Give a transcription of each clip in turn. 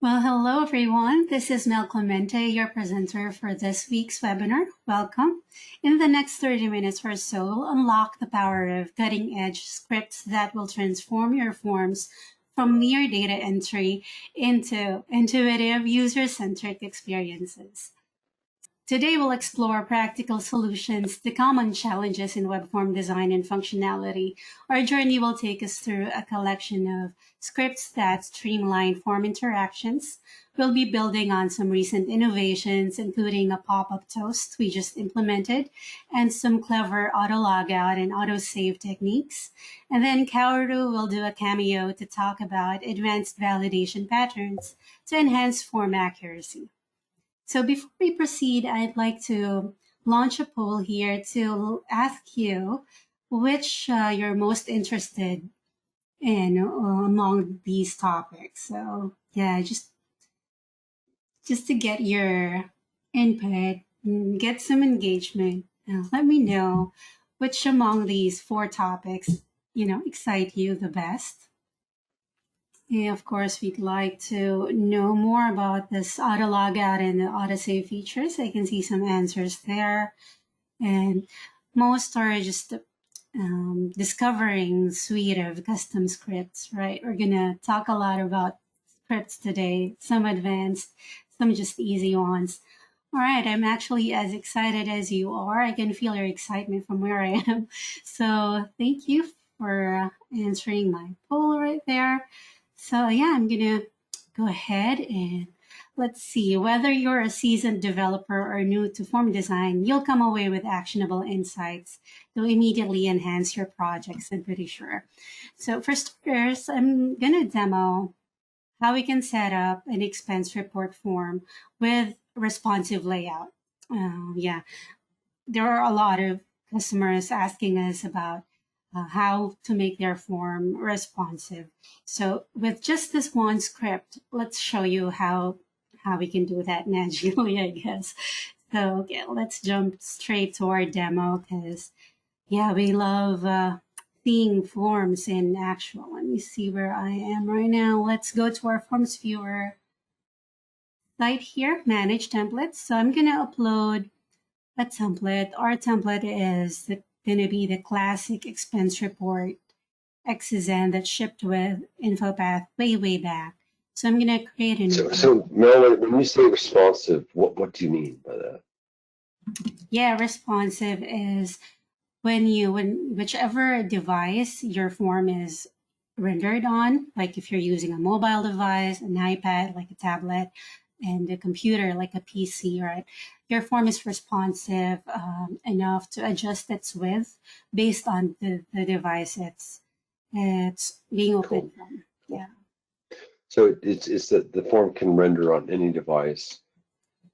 Well, hello everyone. This is Mel Clemente, your presenter for this week's webinar. Welcome. In the next 30 minutes or so, we'll unlock the power of cutting-edge scripts that will transform your forms from mere data entry into intuitive, user-centric experiences. Today, we'll explore practical solutions to common challenges in web form design and functionality. Our journey will take us through a collection of scripts that streamline form interactions. We'll be building on some recent innovations, including a pop-up toast we just implemented, and some clever auto-logout and auto-save techniques. And then Kaoru will do a cameo to talk about advanced validation patterns to enhance form accuracy. So before we proceed, I'd like to launch a poll here to ask you which you're most interested in among these topics. So yeah, just to get your input, get some engagement. Let me know which among these 4 topics, excite you the best. And of course, we'd like to know more about this auto logout and the auto save features. I can see some answers there. And most are just discovering suite of custom scripts, right? We're going to talk a lot about scripts today, some advanced, some just easy ones. All right, I'm actually as excited as you are. I can feel your excitement from where I am. So thank you for answering my poll right there. So yeah, I'm gonna go ahead and let's see. Whether you're a seasoned developer or new to form design, you'll come away with actionable insights to immediately enhance your projects, I'm pretty sure. So for starters, I'm gonna demo how we can set up an expense report form with responsive layout. Yeah, there are a lot of customers asking us about how to make their form responsive. So with just this one script, let's show you how we can do that magically, I guess. So okay, let's jump straight to our demo because yeah, we love seeing forms in actual. Let me see where I am right now. Let's go to our forms viewer site here, manage templates. So I'm gonna upload a template. Our template is going to be the classic expense report XSN that shipped with InfoPath way back. So I'm going to create a new. So Mel, when you say responsive, what do you mean by that? Yeah, responsive is when whichever device your form is rendered on, like if you're using a mobile device, an iPad, like a tablet, and a computer like a PC, right? Your form is responsive enough to adjust its width based on the device it's being opened from. Yeah. So it's that the form can render on any device.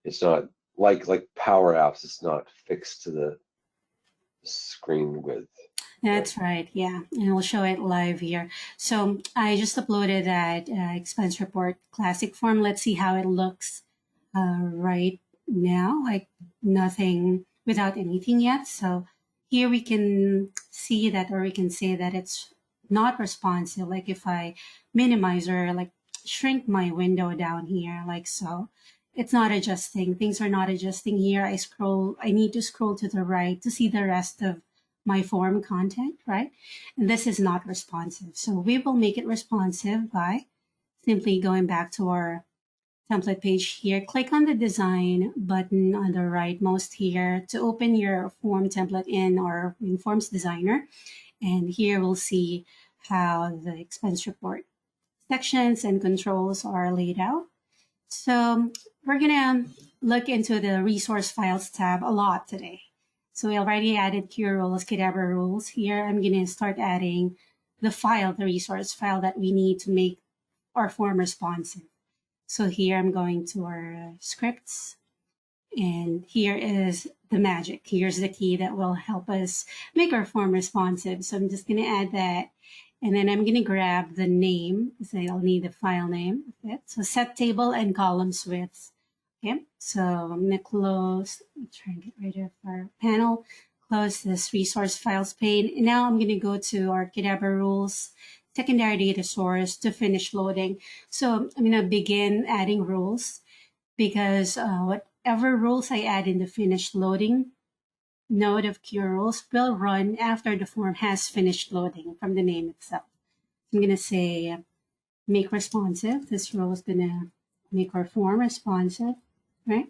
It's not like Power Apps. It's not fixed to the screen width. That's right, yeah, and we'll show it live here. So I just uploaded that expense report classic form. Let's see how it looks right now, like nothing without anything yet. So here we can see that, or we can say that it's not responsive. Like if I minimize or like shrink my window down here, like so, it's not adjusting. Things are not adjusting here. I need to scroll to the right to see the rest of my form content, right? And this is not responsive. So we will make it responsive by simply going back to our template page here. Click on the design button on the rightmost here to open your form template in Forms Designer. And here we'll see how the expense report sections and controls are laid out. So we're gonna look into the resource files tab a lot today. So we already added Q rules, Qdabra rules. Here I'm going to start adding the resource file that we need to make our form responsive. So here I'm going to our scripts, and here is the magic. Here's the key that will help us make our form responsive. So I'm just going to add that, and then I'm going to grab the name, because I'll need the file name of it. So set table and columns width. Okay, so I'm going to close, try and get rid of our panel, close this resource files pane. And now I'm going to go to our Qdabra rules secondary data source to finish loading. So I'm going to begin adding rules because whatever rules I add in the finish loading node of QRules will run after the form has finished loading from the name itself. I'm going to say make responsive. This rule is going to make our form responsive, right?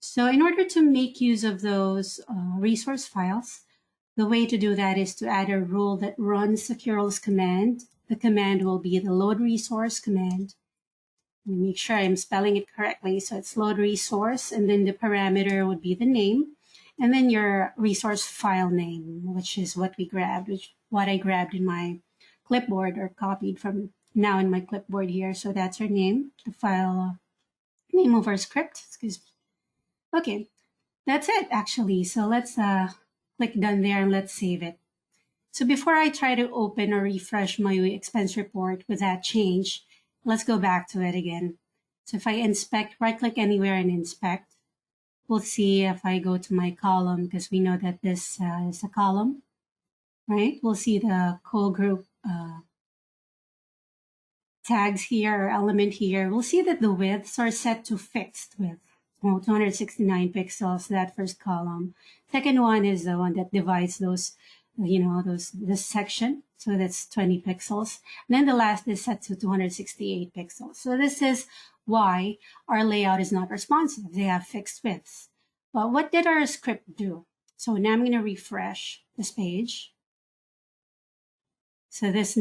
So in order to make use of those resource files, the way to do that is to add a rule that runs the QRules command. The command will be the load resource command. Let me make sure I'm spelling it correctly. So it's load resource, and then the parameter would be the name, and then your resource file name, which is what we grabbed, what I grabbed in my clipboard or copied from now in my clipboard here. So that's our name, the file name of our script. Excuse me. Okay, that's it actually. So let's click done there and let's save it. So before I try to open or refresh my expense report with that change, let's go back to it again. So if I inspect, right click anywhere and inspect, we'll see if I go to my column, because we know that this is a column, right? We'll see the co-group tags here or element here. We'll see that the widths are set to fixed width. 269 pixels, that first column. Second one is the one that divides those, this section. So that's 20 pixels. And then the last is set to 268 pixels. So this is why our layout is not responsive. They have fixed widths. But what did our script do? So now I'm going to refresh this page. So this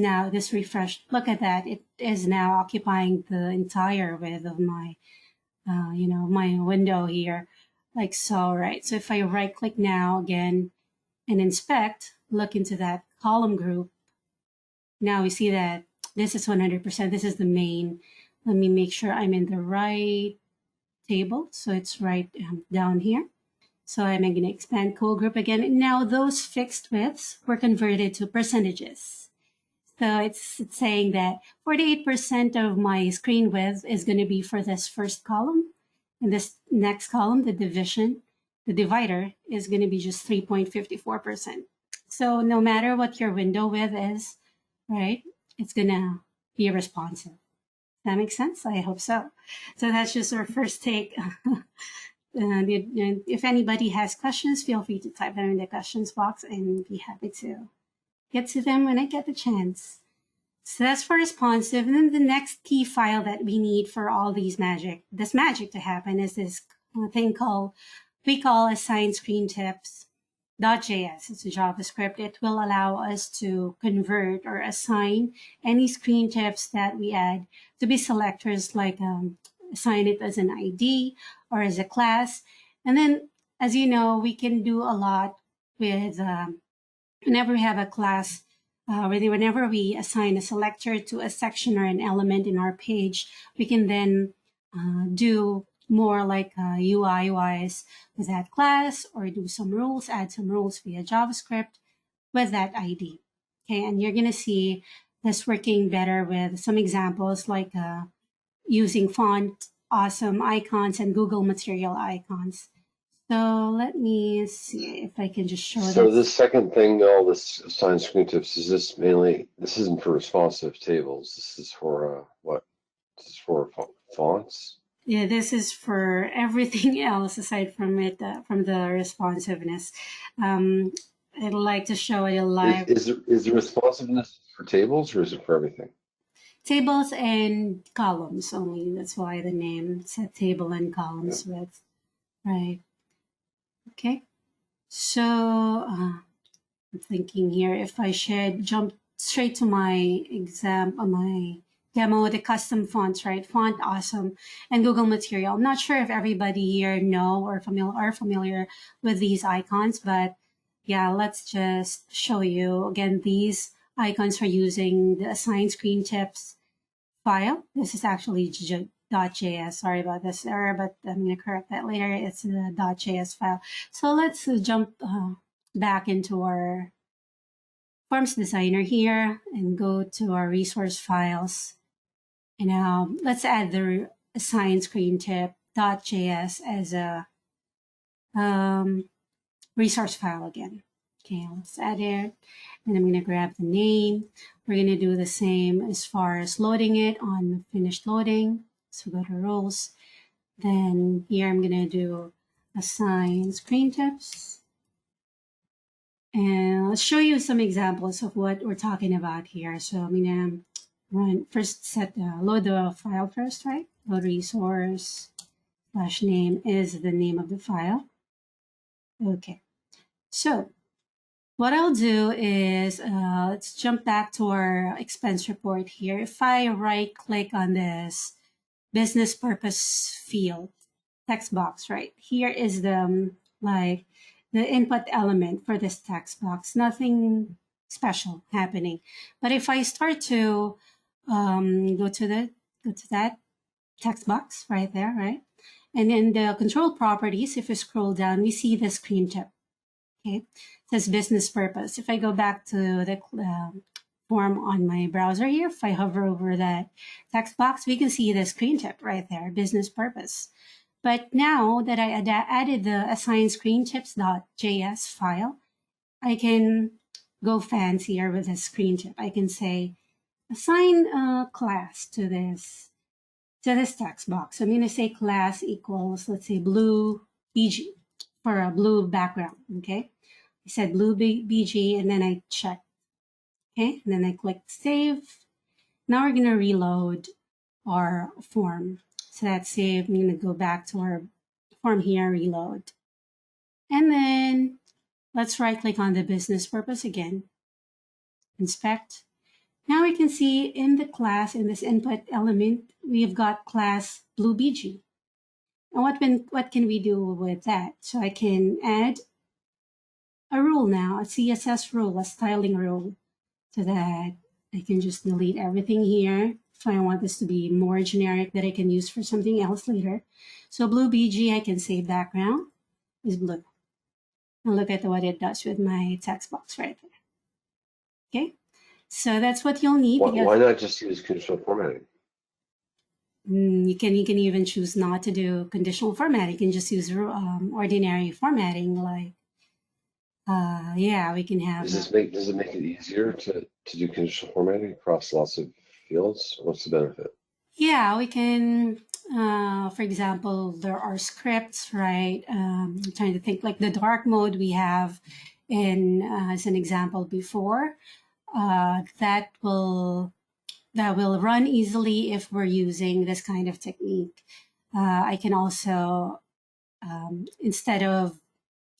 refresh, look at that. It is now occupying the entire width of my my window here, like so, right? So if I right click now again and inspect, look into that column group, now we see that this is 100%. This is the main. Let me make sure I'm in the right table. So it's right down here. So I'm going to expand co-group again. And now those fixed widths were converted to percentages. So it's saying that 48% of my screen width is going to be for this first column. And this next column, the divider, is going to be just 3.54%. So no matter what your window width is, right, it's going to be responsive. That makes sense? I hope so. So that's just our first take. If anybody has questions, feel free to type them in the questions box and be happy to get to them when I get the chance. So that's for responsive. And then the next key file that we need for all this magic to happen is this thing we call assign screen tips.js. It's a JavaScript. It will allow us to convert or assign any screen tips that we add to be selectors, like assign it as an ID or as a class. And then, as you know, we can do a lot with whenever we have a class, whenever we assign a selector to a section or an element in our page, we can then do more like UI/UIs with that class, or do some rules, add some rules via JavaScript with that ID. Okay, and you're going to see this working better with some examples like using font awesome icons and Google Material icons. So let me see if I can just show this. So this second thing, all this assign screen tips, is this mainly, this isn't for responsive tables. This is for what? This is for fonts? Yeah, this is for everything else aside from it, from the responsiveness. I'd like to show it live. Is the responsiveness for tables, or is it for everything? Tables and columns only. That's why the name said table and columns with, right? Okay. So I'm thinking here if I should jump straight to my my demo, the custom fonts, right? Font awesome and Google Material. I'm not sure if everybody here know or familiar with these icons, but yeah, let's just show you again. These icons are using the assign screen tips file. This is actually .js. Sorry about this error, but I'm going to correct that later. It's a .js file. So let's jump back into our Forms Designer here and go to our resource files. And now let's add the assign screen tip.js as a resource file again. Okay, let's add it. And I'm going to grab the name. We're going to do the same as far as loading it on finished loading. So go to roles. Then here I'm going to do assign screen tips. And let's show you some examples of what we're talking about here. So I'm going to run first load the file first, right? Load resource / name is the name of the file. Okay. So what I'll do is let's jump back to our expense report here. If I right click on this business purpose field text box, right here is the like the input element for this text box. Nothing special happening. But if I start to go to that text box right there, right? And in the control properties, if you scroll down, we see the screen tip. Okay, it says business purpose. If I go back to the form on my browser here, if I hover over that text box, we can see the screen tip right there, business purpose. But now that I added the assign screen tips.js file, I can go fancier with the screen tip. I can say assign a class to this text box. So I'm going to say class equals, let's say blue BG for a blue background. Okay, I said blue BG and then I check. Okay, and then I click save. Now we're going to reload our form. So that's saved. I'm going to go back to our form here, reload. And then let's right click on the business purpose again. Inspect. Now we can see in the class, in this input element, we've got class blue BG. And what can we do with that? So I can add a rule now, a CSS rule, a styling rule, so that I can just delete everything here. If I want this to be more generic that I can use for something else later. So blue BG, I can say background is blue. And look at what it does with my text box right there. Okay, so that's what you'll need. Why not just use conditional formatting? You can even choose not to do conditional formatting. You can just use ordinary formatting, like yeah, we can have. Does it make it easier to do conditional formatting across lots of fields? What's the benefit? Yeah, we can. For example, there are scripts, right? I'm trying to think, like the dark mode we have in as an example before. That will run easily if we're using this kind of technique. I can also, instead of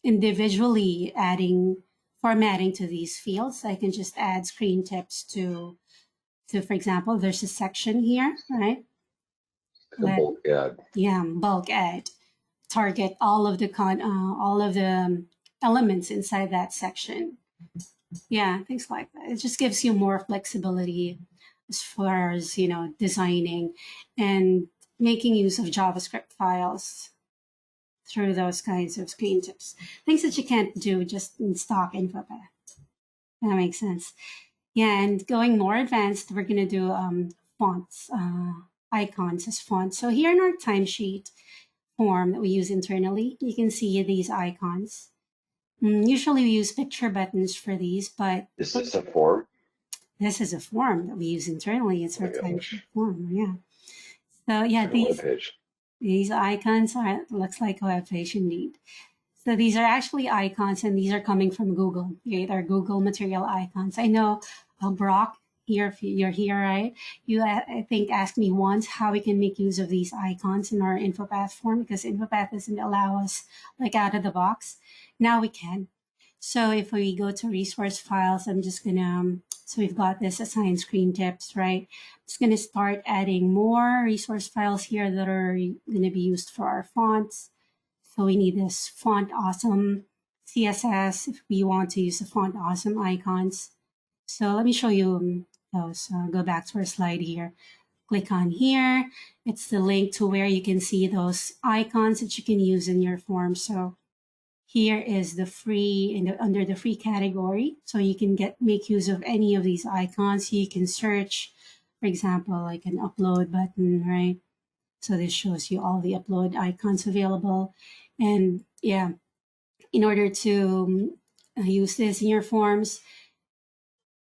individually adding formatting to these fields, I can just add screen tips to for example, there's a section here, right? Bulk add. Yeah, bulk add. Target all of the elements inside that section. Yeah, things like that. It just gives you more flexibility as far as, designing and making use of JavaScript files through those kinds of screen tips. Things that you can't do just in stock info path. That makes sense. Yeah, and going more advanced, we're going to do fonts, icons as fonts. So here in our timesheet form that we use internally, you can see these icons. Usually we use picture buttons for these, but is this a form? This is a form that we use internally. It's our timesheet form. Yeah. So yeah, these icons looks like a web page indeed. So these are actually icons, and these are coming from Google. They're Google material icons. I know, Brock, if you're here, right? You, I think, asked me once how we can make use of these icons in our InfoPath form, because InfoPath doesn't allow us like out of the box. Now we can. So if we go to resource files, I'm just gonna, so we've got this assign screen tips, right? I'm just gonna start adding more resource files here that are gonna be used for our fonts. So we need this font awesome CSS if we want to use the font awesome icons. So let me show you those. Go back to our slide here. Click on here. It's the link to where you can see those icons that you can use in your form. So here is the free, under the free category. So you can make use of any of these icons. You can search, for example, like an upload button, right? So this shows you all the upload icons available. And yeah, in order to use this in your forms,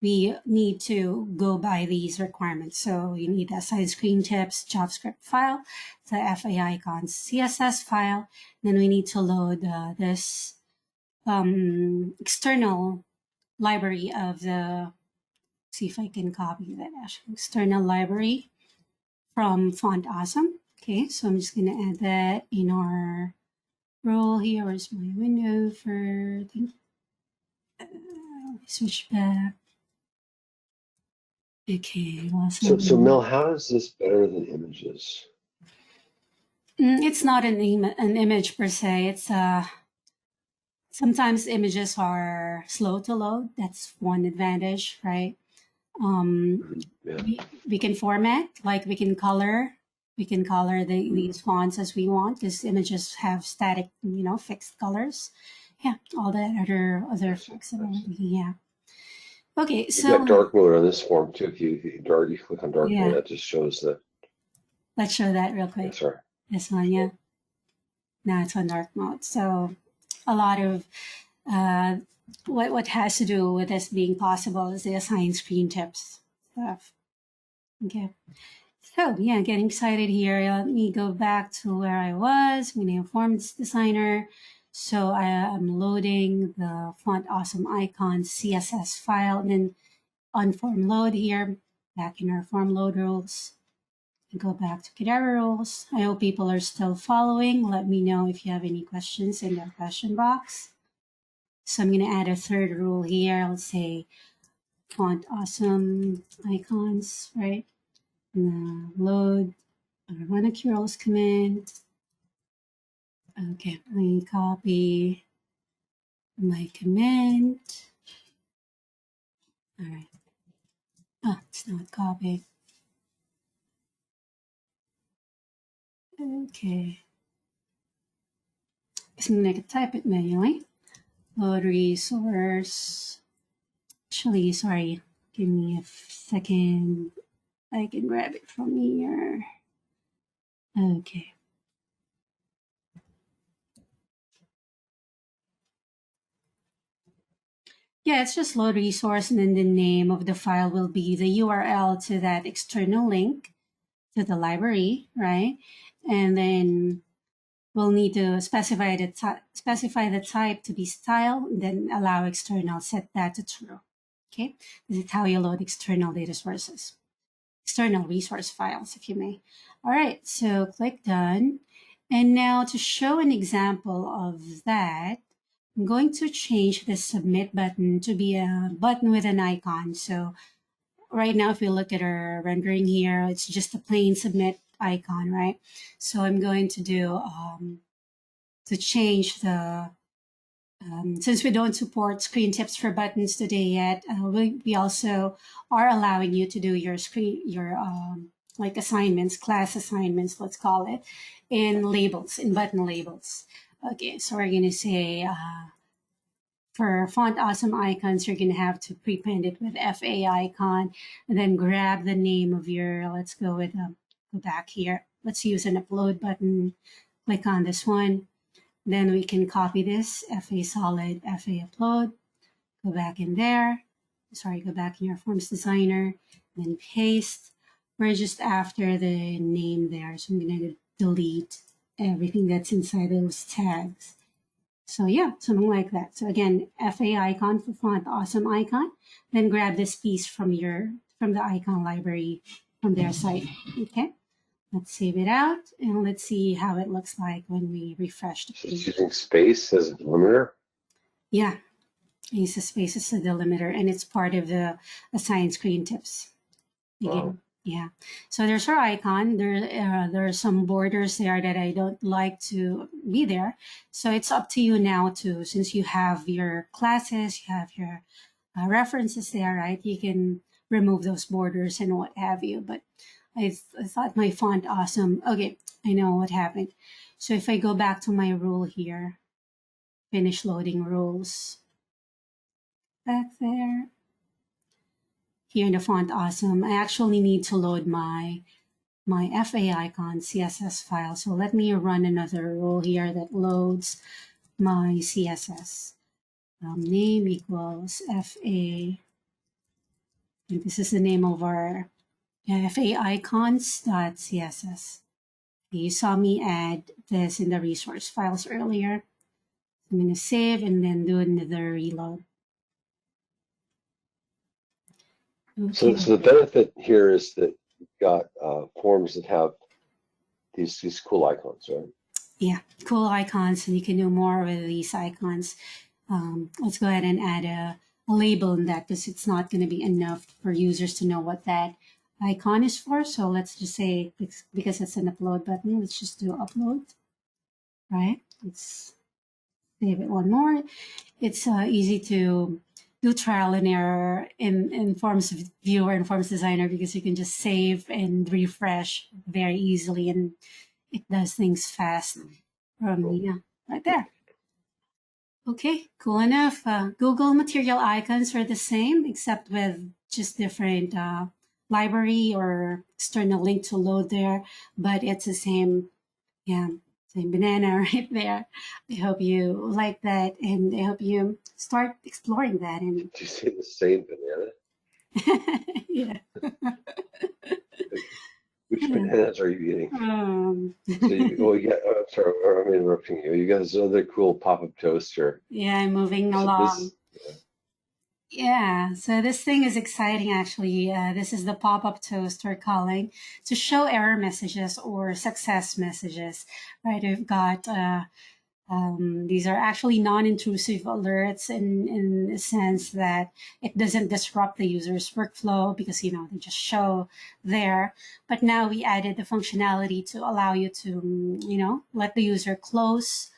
we need to go by these requirements. So you need the assign screen tips JavaScript file, the FA icons CSS file. Then we need to load this external library of the, see if I can copy that, actually, external library from Font Awesome. Okay, so I'm just going to add that in our role here. Where's my window for switch back? Okay, So Mel, how is this better than images? It's not an image per se. It's sometimes images are slow to load. That's one advantage, right? Yeah. We can format, like we can color these fonts as we want, because images have static, fixed colors. Yeah, all that other flexibility. Yeah. Okay, You've so got dark mode on this form too. If you click on dark yeah, mode, that just shows that. let's show that real quick. Yeah, sorry. This one, yeah. Now it's on dark mode. So a lot of what has to do with this being possible is the assign screen tips stuff. Okay. So yeah, getting excited here. Let me go back to where I was. I'm going to Forms Designer. So I am loading the Font Awesome icon CSS file, and then on form load here, back in our form load rules. And go back to Qdabra rules. I hope people are still following. Let me know if you have any questions in the question box. So I'm going to add a third rule here. I'll say Font Awesome icons, right? Load run a curls command. Okay, let me copy my command. All right. Oh, it's not copied. Okay. So I'm going to type it manually. Load resource. Actually, sorry. Give me a second. I can grab it from here. Okay. Yeah, it's just load resource, and then the name of the file will be the URL to that external link to the library, right? And then we'll need to specify the type to be style, and then allow external, set that to true. Okay, this is how you load external data sources, external resource files, if you may. All right, so click done. And now to show an example of that, I'm going to change the submit button to be a button with an icon. So right now, if we look at our rendering here, it's just a plain submit icon, right? So I'm going to do to change the since we don't support screen tips for buttons today yet, we also are allowing you to do your like assignments, class assignments, let's call it, in labels, in button labels. Okay, so we're going to say for Font Awesome icons, you're going to have to prepend it with FA icon, and then grab the name of your, let's go with, go back here. Let's use an upload button. Click on this one. Then we can copy this, FA solid, FA upload. Go back in there. Sorry, go back in your Forms Designer. Then paste. We're just after the name there. So I'm going to delete everything that's inside those tags. So yeah, something like that. So again, FA icon for Font Awesome icon. Then grab this piece from the icon library from their site. Okay, let's save it out and let's see how it looks like when we refresh the page. It's using space as a delimiter. Yeah, I use the space as a delimiter, and it's part of the assign screen tips. Again, wow. Yeah. So there's our icon. There are some borders there that I don't like to be there. So it's up to you now to, since you have your classes, you have your references there, right? You can remove those borders and what have you. But I thought my font awesome. Okay, I know what happened. So if I go back to my rule here, finish loading rules, back there. Here in the font awesome, I actually need to load my FA icon CSS file. So let me run another rule here that loads my CSS. Name equals FA And this is the name of our faicons.css. You saw me add this in the resource files earlier. I'm going to save and then do another reload. Okay. So the benefit here is that you've got forms that have these cool icons, right? Yeah, cool icons, and you can do more with these icons. Let's go ahead and add a label in that, because it's not going to be enough for users to know what that icon is for. So let's just say, because it's an upload button, let's just do upload, right? Let's save it one more. It's easy to do trial and error in Forms Viewer and Forms Designer, because you can just save and refresh very easily, and it does things fast. Yeah, right there. Okay, cool enough. Google material icons are the same, except with just different library or external link to load there, but it's the same, yeah, same banana right there. I hope you like that, and I hope you start exploring that. And Did you say the same banana? yeah. Which bananas are you eating? So I'm sorry, I'm interrupting you. You got this other cool pop-up toaster. Yeah, I'm moving along. Yeah, so this thing is exciting actually. This is the pop-up toast we're calling to show error messages or success messages, right? We've got, these are actually non-intrusive alerts in the sense that it doesn't disrupt the user's workflow, because, they just show there. But now we added the functionality to allow you to, let the user close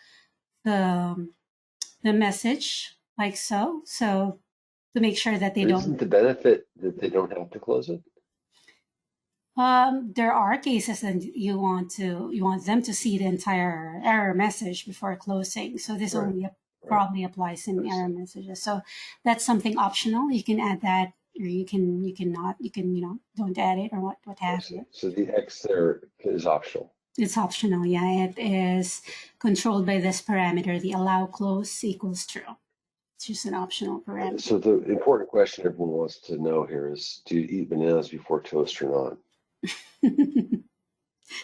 the message like so. So to make sure that they don't. Isn't the benefit that they don't have to close it? There are cases that you want them to see the entire error message before closing. So this only probably applies in error messages. So that's something optional. You can add that, or you can not. You can don't add it, or what have you. So the X there is optional. It's optional. Yeah, it is controlled by this parameter. The allow close equals true. It's just an optional parameter. So the important question everyone wants to know here is, do you eat bananas before toast or not?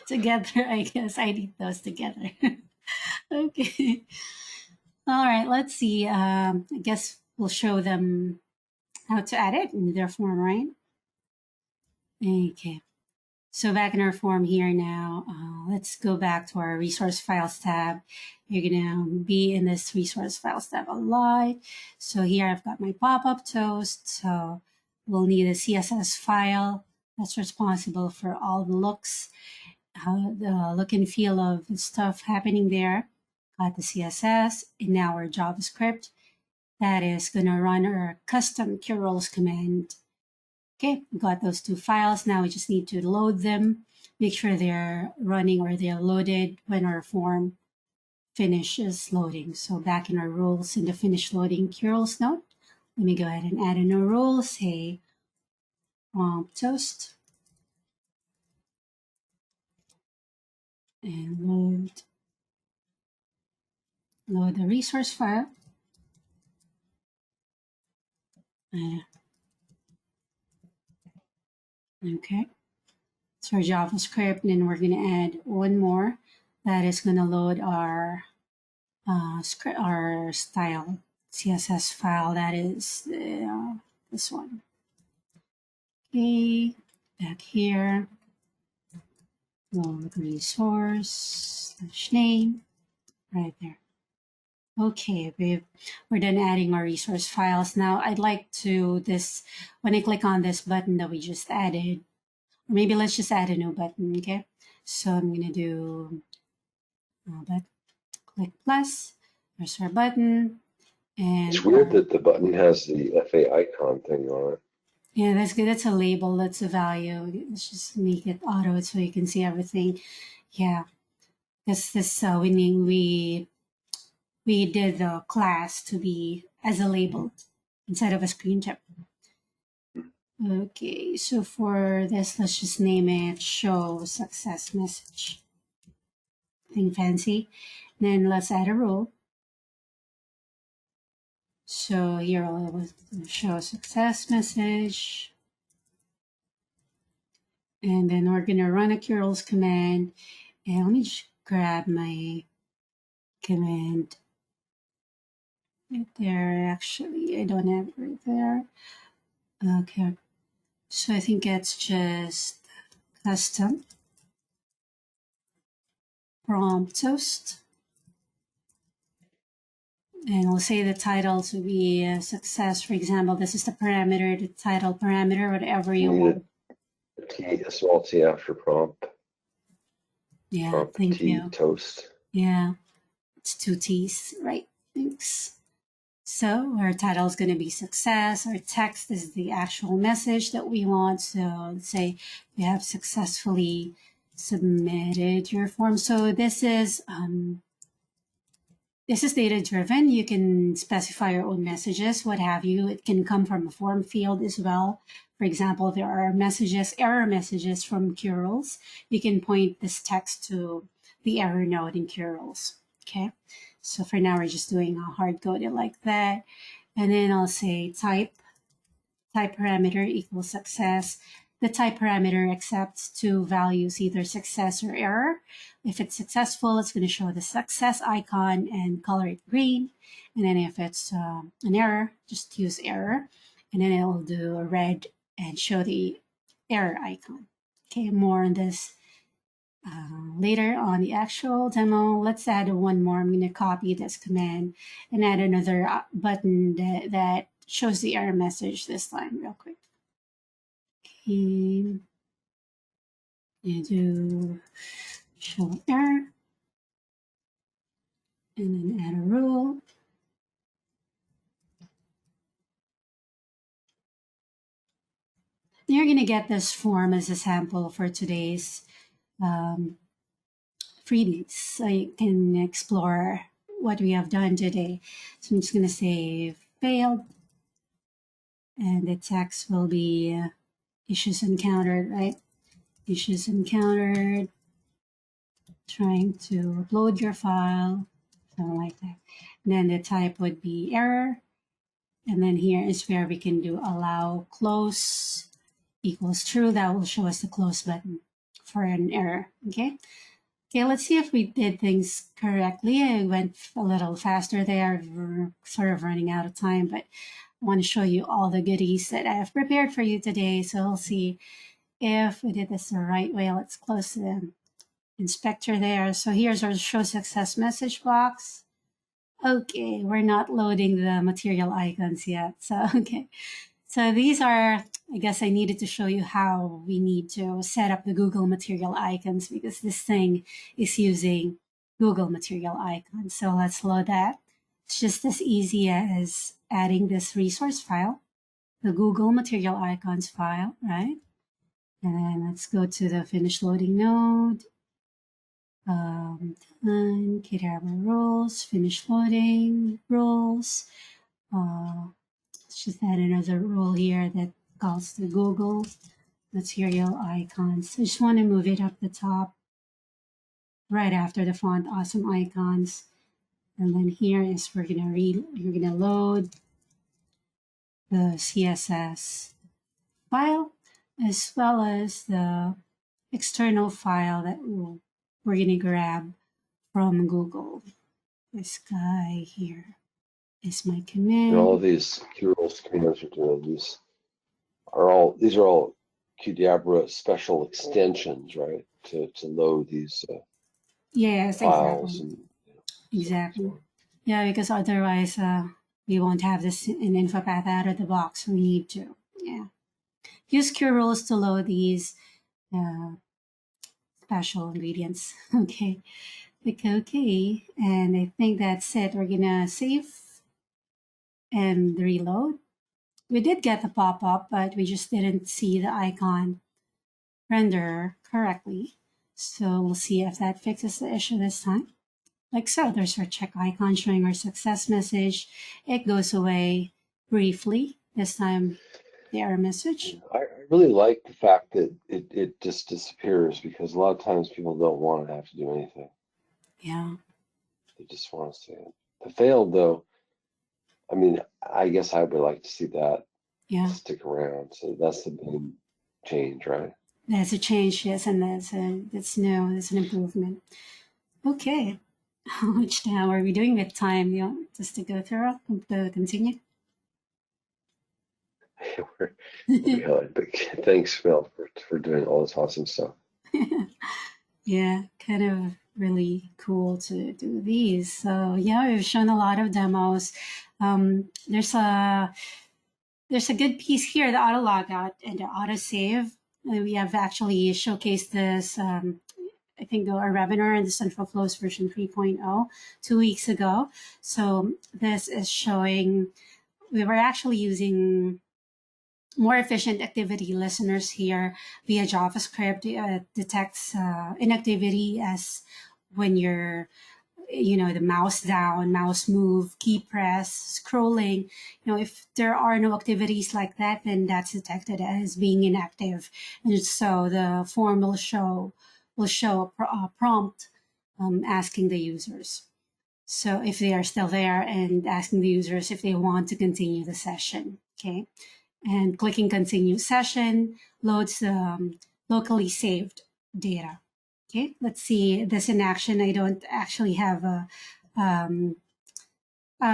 Together, I guess I'd eat those together. Okay. All right, let's see. I guess we'll show them how to add it in their form, right? Okay. So back in our form here now, let's go back to our resource files tab. You're gonna be in this resource files tab a lot. So here I've got my pop-up toast. So we'll need a CSS file that's responsible for all the looks, the look and feel of the stuff happening there. Got the CSS, and now our JavaScript that is gonna run our custom curls command. Okay, we got those two files. Now we just need to load them, make sure they're running or they're loaded when our form finishes loading. So back in our rules in the finish loading curls node, let me go ahead and add a new rule, say toast, and load the resource file. Okay, so our JavaScript, and then we're going to add one more that is going to load our script, our style CSS file. That is this one. Okay, back here, load resource /name right there. Okay, we're done adding our resource files. Now I'd like to when I click on this button that we just added, or maybe let's just add a new button. Okay, so I'm gonna do click plus. There's our button, and it's weird that the button has the FA icon thing on it. Yeah, that's good. That's a label. That's a value. Let's just make it auto so you can see everything. Yeah, because this we did the class to be as a label instead of a screen tip. Okay, so for this, let's just name it show success message. Thing fancy. Then let's add a rule. So here I'll show success message. And then we're gonna run a curls command. And let me just grab my command right there. Actually, I don't have it right there. Okay. So I think it's just custom prompt toast. And we'll say the title to be a success. For example, this is the parameter, the title parameter, whatever you want. A small T after prompt. Yeah, Prompt thank T you. toast. Yeah, it's 2 T's, right? Thanks. So our title is going to be success. Our text is the actual message that we want. So let's say you have successfully submitted your form. So this is data driven. You can specify your own messages, what have you. It can come from a form field as well. For example, there are messages, error messages from curls. You can point this text to the error node in curls. Okay. So for now, we're just doing a hard coded like that. And then I'll say type parameter equals success. The type parameter accepts two values, either success or error. If it's successful, it's going to show the success icon and color it green. And then if it's an error, just use error. And then it'll do a red and show the error icon. Okay, more on this later on the actual demo. Let's add one more. I'm going to copy this command and add another button that shows the error message this time real quick. Okay. And do show error and then add a rule. You're going to get this form as a sample for today's freebies, so you can explore what we have done today. So I'm just going to say failed, and the text will be issues encountered, right? Issues encountered, trying to upload your file, something like that. And then the type would be error. And then here is where we can do allow close equals true. That will show us the close button for an error. Okay. Okay, let's see if we did things correctly. I went a little faster there. We're sort of running out of time, but I want to show you all the goodies that I have prepared for you today. So we'll see if we did this the right way. Let's close the inspector there. So here's our show success message box. Okay, we're not loading the material icons yet. So, okay. So these are, I guess I needed to show you how we need to set up the Google material icons because this thing is using Google material icons. So let's load that. It's just as easy as adding this resource file, the Google material icons file, right? And then let's go to the finish loading node. Qdabra rules, finish loading rules. Let's just add another rule here that calls the Google material icons. I just want to move it up the top right after the font awesome icons. And then here is we're gonna load the CSS file as well as the external file that we're gonna grab from Google. This guy here is my command. And all of these curls commands are doing these are all Qdabra special extensions, right? To load these yes, files exactly. and Exactly. so Yeah, because otherwise we won't have this in info path out of the box. We need to. Yeah. Use cure rules to load these uh, special ingredients. Okay. Click OK. And I think that's it. We're going to save and reload. We did get the pop-up, but we just didn't see the icon render correctly. So we'll see if that fixes the issue this time. Like so, there's our check icon showing our success message. It goes away briefly. This time, the error message. I really like the fact that it just disappears because a lot of times people don't want to have to do anything. Yeah. They just want to see it. The failed though, I mean, I guess I would like to see that Yeah. stick around. So that's the main change, right? That's a change, yes, and that's an improvement. Okay. How much now are we doing with time? Just to go through to continue. We're behind, but thanks, Phil, for doing all this awesome stuff. Yeah, kind of really cool to do these. So yeah, we've shown a lot of demos. There's a good piece here, the auto logout and the auto save. We have actually showcased this. I think our webinar in the Central Flows version 3.0 2 weeks ago. So this is showing we were actually using more efficient activity listeners here via JavaScript. Detects inactivity as when you're, the mouse down, mouse move, key press, scrolling. If there are no activities like that, then that's detected as being inactive. And so the form will show a prompt asking the users. So if they are still there, and asking the users if they want to continue the session. Okay. And clicking continue session loads locally saved data. Okay, let's see this in action. I don't actually have a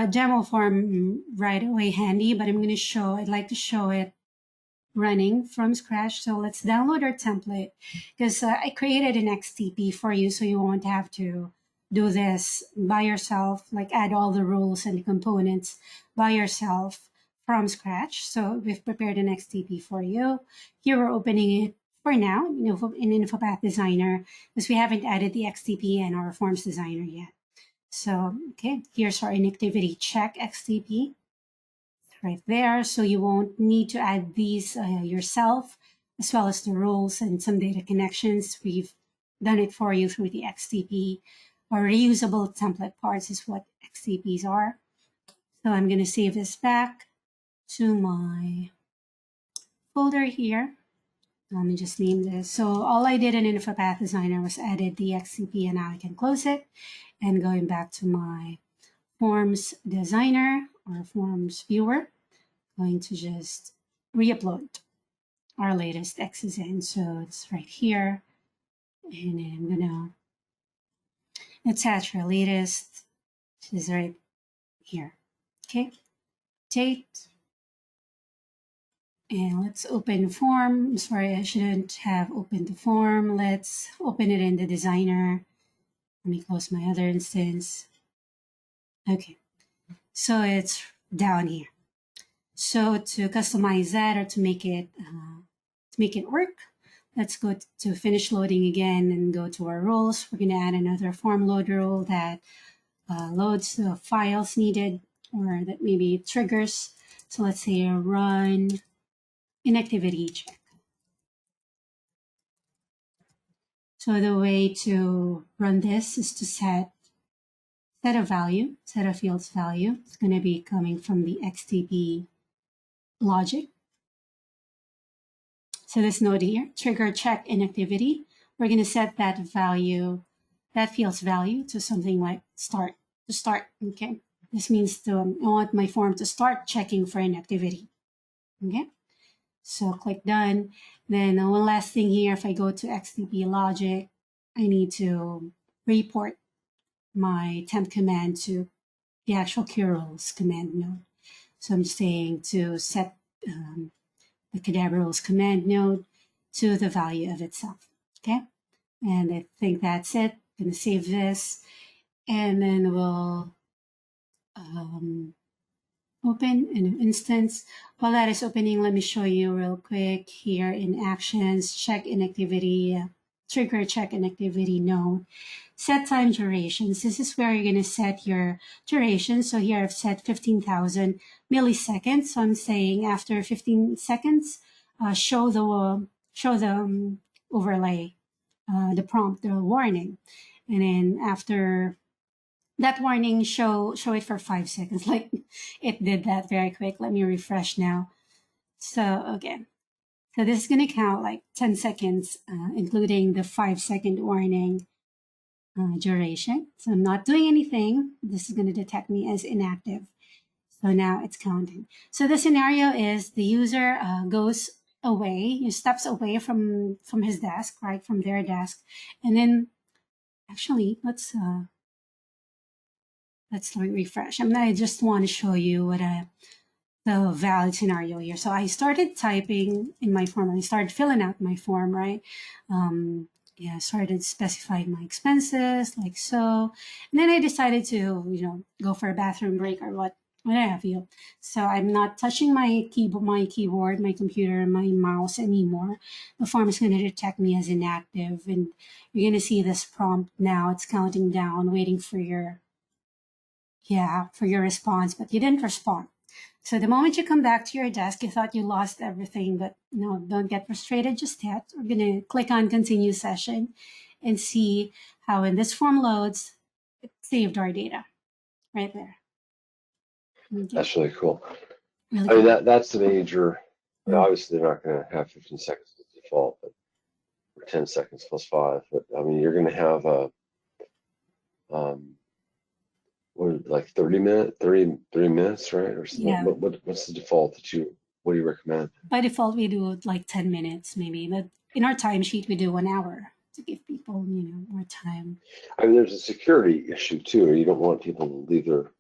demo form right away handy, but I'd like to show it running from scratch. So let's download our template, because I created an XTP for you, so you won't have to do this by yourself, like add all the rules and components by yourself from scratch. So we've prepared an XTP for you. Here we're opening it for now in InfoPath Designer, because we haven't added the XTP in our Forms Designer yet. So, okay, here's our inactivity check XTP right there. So you won't need to add these yourself, as well as the rules and some data connections. We've done it for you through the XTP, or reusable template parts is what XTPs are. So I'm going to save this back to my folder here. Let me just name this. So all I did in InfoPath Designer was added the XTP, and now I can close it. And going back to my Forms Designer or Forms Viewer, going to just re-upload our latest XSN. So it's right here. And then I'm gonna attach our latest. This is right here. Okay, date. And let's open form. I'm sorry, I shouldn't have opened the form. Let's open it in the designer. Let me close my other instance. Okay, so it's down here. So to customize that, or to make it work, let's go to finish loading again and go to our rules. We're going to add another form load rule that loads the files needed, or that maybe triggers. So let's say run inactivity check. So the way to run this is to set a fields value. It's going to be coming from the XTP logic. So this node here, trigger check inactivity. We're going to set that value, that fields value, to something like start, to start. Okay, this means I want my form to start checking for inactivity. Okay, so click done. Then one last thing here, if I go to XTP logic, I need to report my temp command to the actual curls command node. So I'm saying to set the Qdabra rules command node to the value of itself. Okay, and I think that's it. I'm going to save this, and then we'll open an instance. While that is opening, let me show you real quick here in actions, check inactivity, trigger check inactivity node, set time durations. This is where you're going to set your duration. So here I've set 15,000 milliseconds. So I'm saying after 15 seconds, show the overlay, the prompt, the warning. And then after that warning, show it for 5 seconds. Like, it did that very quick. Let me refresh now. So again, so this is going to count like 10 seconds, including the 5-second warning duration. So I'm not doing anything. This is going to detect me as inactive. So now it's counting. So the scenario is the user goes away, he steps away from his desk, right, from their desk, and then actually let's refresh. I just want to show you the valid scenario here. So I started typing in my form. I started filling out my form, right? Yeah, started specifying my expenses like so, and then I decided to, go for a bathroom break or what have you. So I'm not touching my keyboard, my computer, my mouse anymore. The form is going to detect me as inactive, and you're going to see this prompt now. It's counting down, waiting for your response, but you didn't respond. So the moment you come back to your desk, you thought you lost everything, but no, don't get frustrated just yet. We're going to click on continue session and see how when this form loads, it saved our data right there. Okay. That's really cool. Really I mean, cool. that's the major. Obviously, they're not going to have 15 seconds as default, but or 10 seconds plus 5. But I mean, you're going to have a like 30 minutes, right? Or Yeah. what's the default what do you recommend? By default, we do like 10 minutes maybe, but in our timesheet, we do 1 hour to give people, more time. I mean, there's a security issue too. You don't want people to leave their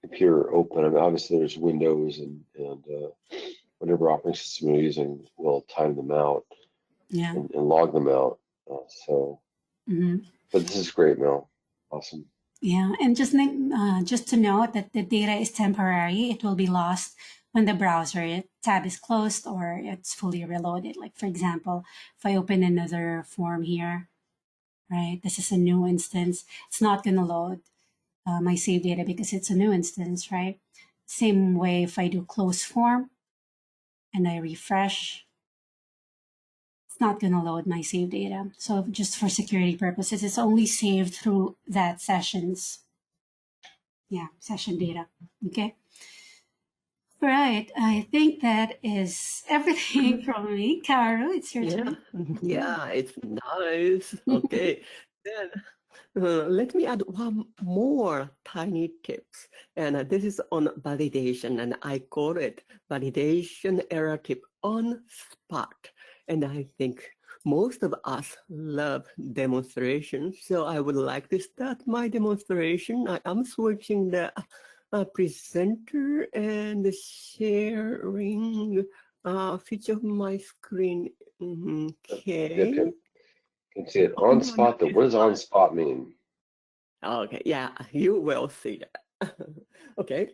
computer open. I mean, obviously there's Windows and whatever operating system you're using will time them out Yeah. and log them out. But this is great, Mel. Awesome. Yeah, and just to note that the data is temporary. It will be lost when the browser tab is closed or it's fully reloaded. Like for example, if I open another form here, right? This is a new instance. It's not going to load my save data because it's a new instance, right? Same way if I do close form and I refresh, it's not going to load my save data. So just for security purposes, it's only saved through that session data. Okay. Right. I think that is everything from me. Caro, it's your turn. Yeah, it's nice. Okay, then let me add one more tiny tips, and this is on validation, and I call it validation error tip on spot. And I think most of us love demonstrations, so I would like to start my demonstration. I am switching the presenter and sharing feature of my screen. Okay. Can see it on spot. What does on spot mean? Okay, yeah, you will see that. Okay,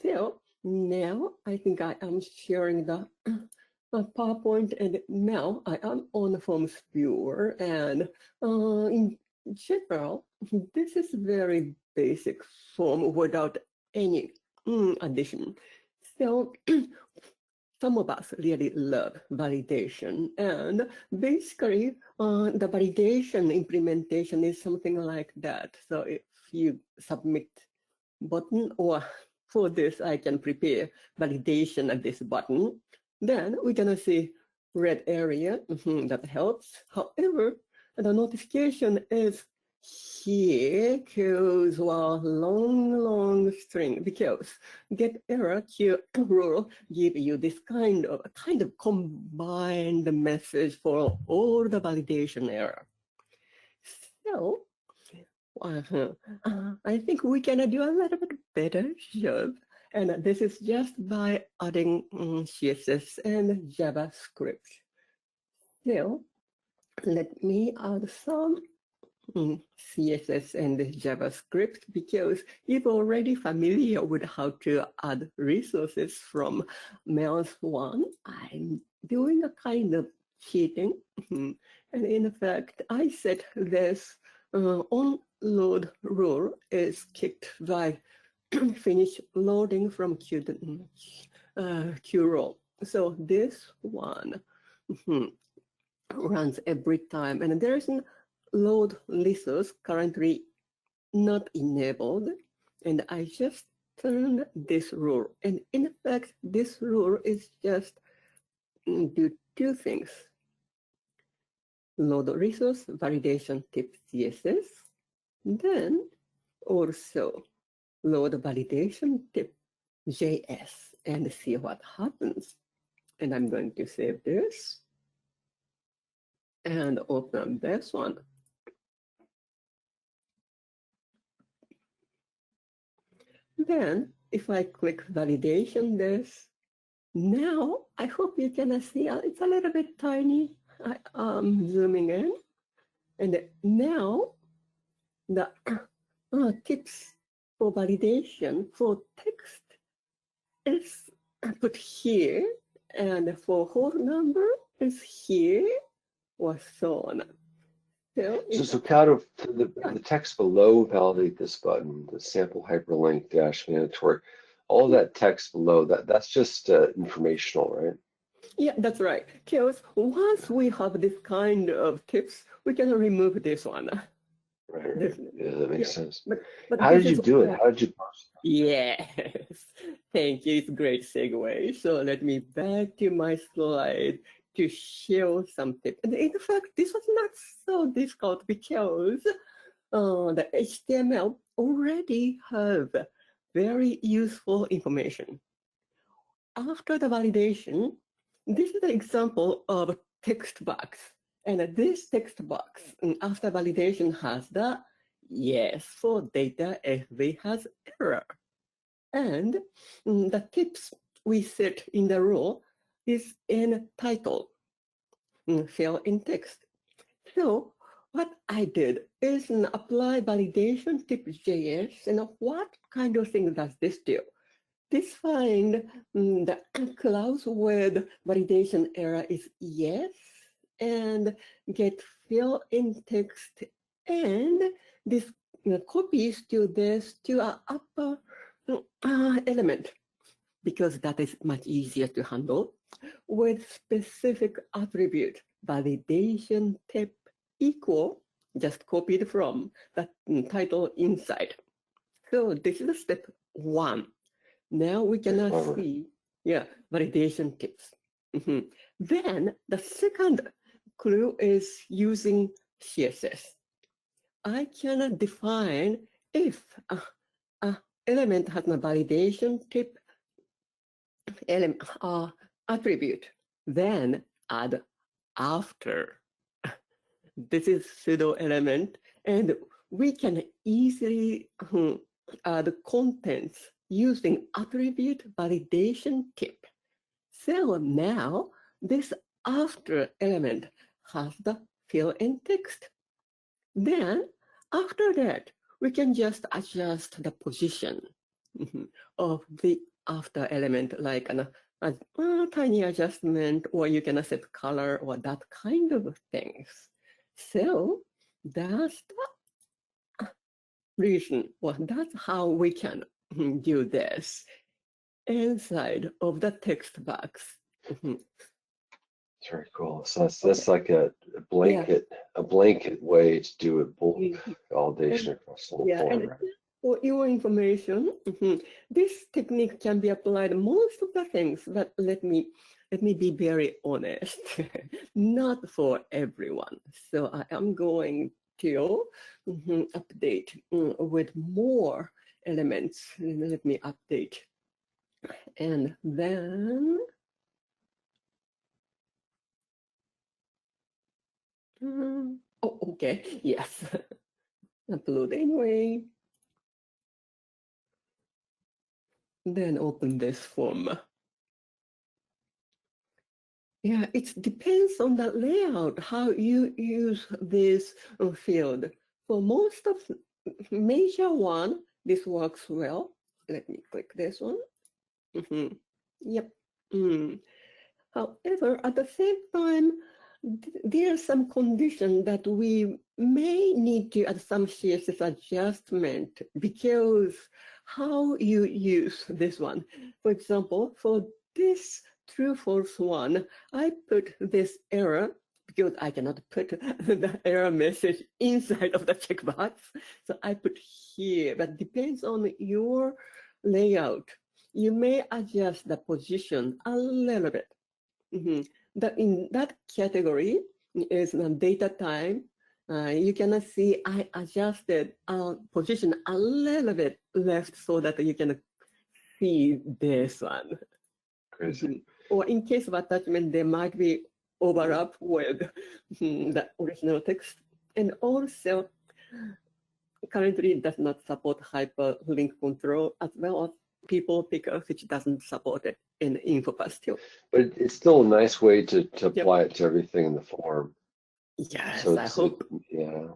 so now I think I am sharing the PowerPoint, and now I am on the Forms viewer, and in general, this is very basic form without any addition. So some of us really love validation, and basically the validation implementation is something like that. So if you submit button, or for this I can prepare validation at this button, then we're gonna see red area. That helps. However, the notification is here because long string, because get error queue rule give you this kind of combined message for all the validation error. So I think we can do a little bit better job, and this is just by adding CSS and JavaScript. So let me add some CSS and JavaScript, because you're already familiar with how to add resources from Mel's one. I'm doing a kind of cheating. And in fact, I set this onload rule is kicked by finish loading from Qroll. So this one runs every time, and there is an load resource currently not enabled, and I just turned this rule. And in fact, this rule is just do two things: load resource validation tip CSS, then also load validation tip JS, and see what happens. And I'm going to save this and open this one. Then if I click validation this, now I hope you can see it's a little bit tiny. I'm zooming in. And now the tips for validation for text is put here, and for whole number is here, or so on. So Kato, the text below validate this button, the sample hyperlink dash mandatory, all that text below, that's just informational, right? Yeah, that's right. Because once we have this kind of tips, we can remove this one. Right. Yeah, that makes sense. But How did you do it? How did you post it? Yes, thank you. It's a great segue. So let me back to my slide to show some tips. And in fact, this was not so difficult because the HTML already have very useful information. After the validation, this is an example of a text box. And this text box, after validation, has the yes for data FV has error. And the tips we set in the rule is in title, fill in text. So what I did is apply validation tip.js, and what kind of thing does this do? This find the clause with validation error is yes, and get fill in text, and this copies to this to a upper element, because that is much easier to handle with specific attribute validation tip equal, just copied from the title inside. So this is step one. Now we can see, validation tips. Then the second clue is using CSS. I can define if a element has a validation tip element attribute, then add after. This is pseudo element, and we can easily add contents using attribute validation tip. So now this after element has the fill in text. Then after that, we can just adjust the position of the after element, like a tiny adjustment, or you can set color or that kind of things. So that's the reason, well, that's how we can do this inside of the text box. It's very cool. So that's like a blanket way to do it, bulk validation across the whole form. Right? For your information, this technique can be applied most of the things, but let me be very honest, not for everyone. So I am going to update with more elements. Let me update. And then oh, okay, yes. Upload anyway. Then open this form. Yeah, it depends on the layout, how you use this field. For most of major one, this works well. Let me click this one. Yep. However, at the same time, there are some conditions that we may need to add some CSS adjustment because how you use this one. For example, for this true false one, I put this error because I cannot put the error message inside of the checkbox. So I put here, but depends on your layout. You may adjust the position a little bit. In that category is the data time. You can see I adjusted position a little bit left so that you can see this one. Crazy. or in case of attachment, there might be overlap with the original text. And also, currently it does not support hyperlink control, as well as people picker, which doesn't support it in InfoPass too. But it's still a nice way to apply it to everything in the form. Yes, So I hope. yeah.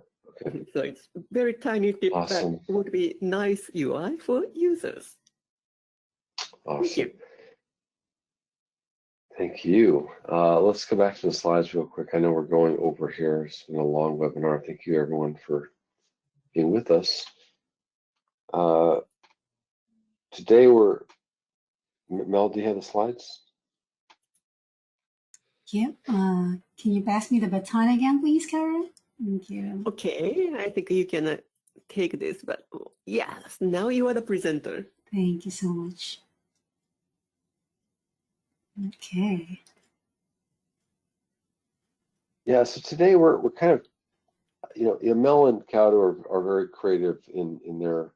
Okay. So it's very tiny tip Awesome. that would be nice UI for users. Awesome. Thank you. Let's go back to the slides real quick. I know we're going over here. It's been a long webinar. Thank you everyone for being with us. Today Mel, do you have the slides? Yep. Can you pass me the baton again, please, Karen? Thank you. Okay, I think you can take this, but yes, now you are the presenter. Thank you so much. Okay. Yeah, so today we're kind of, Mel and Qdabra are very creative in their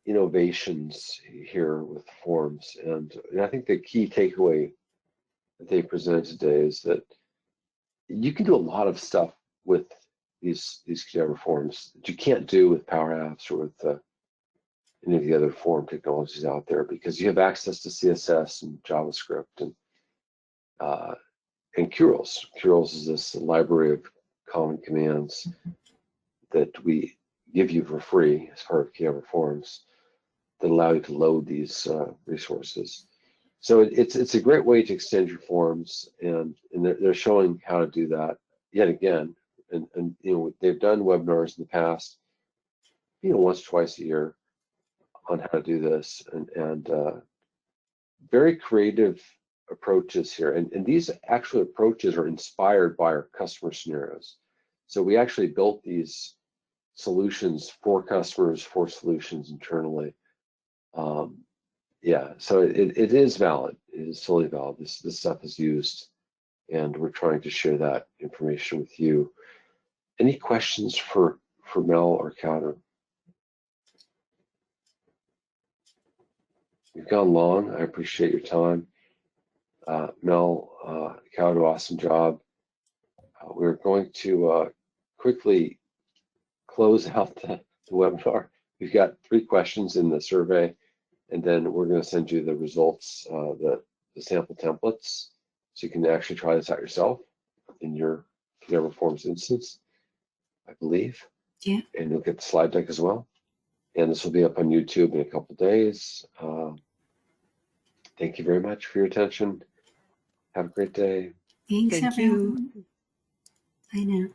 innovations here with forms, and I think the key takeaway that they presented today is that you can do a lot of stuff with these Qdabra forms that you can't do with Power Apps or with any of the other form technologies out there, because you have access to CSS and JavaScript and Curls. Curls is this library of common commands that we give you for free as part of Qdabra Forms that allow you to load these resources. So it's a great way to extend your forms, and they're showing how to do that yet again. And they've done webinars in the past, once, twice a year on how to do this, and very creative approaches here. And these actual approaches are inspired by our customer scenarios. So we actually built these solutions for customers, for solutions internally. Yeah, so it is valid. It is totally valid. This stuff is used, and we're trying to share that information with you. Any questions for Mel or Qdabra? We've gone long. I appreciate your time. Mel, Qdabra, awesome job. We're going to quickly close out the webinar. We've got 3 questions in the survey, and then we're going to send you the results, the sample templates, so you can actually try this out yourself in your Qdabra Forms instance, I believe. Yeah. And you'll get the slide deck as well. And this will be up on YouTube in a couple of days. Thank you very much for your attention. Have a great day. Thanks, Thank you. everyone. I know.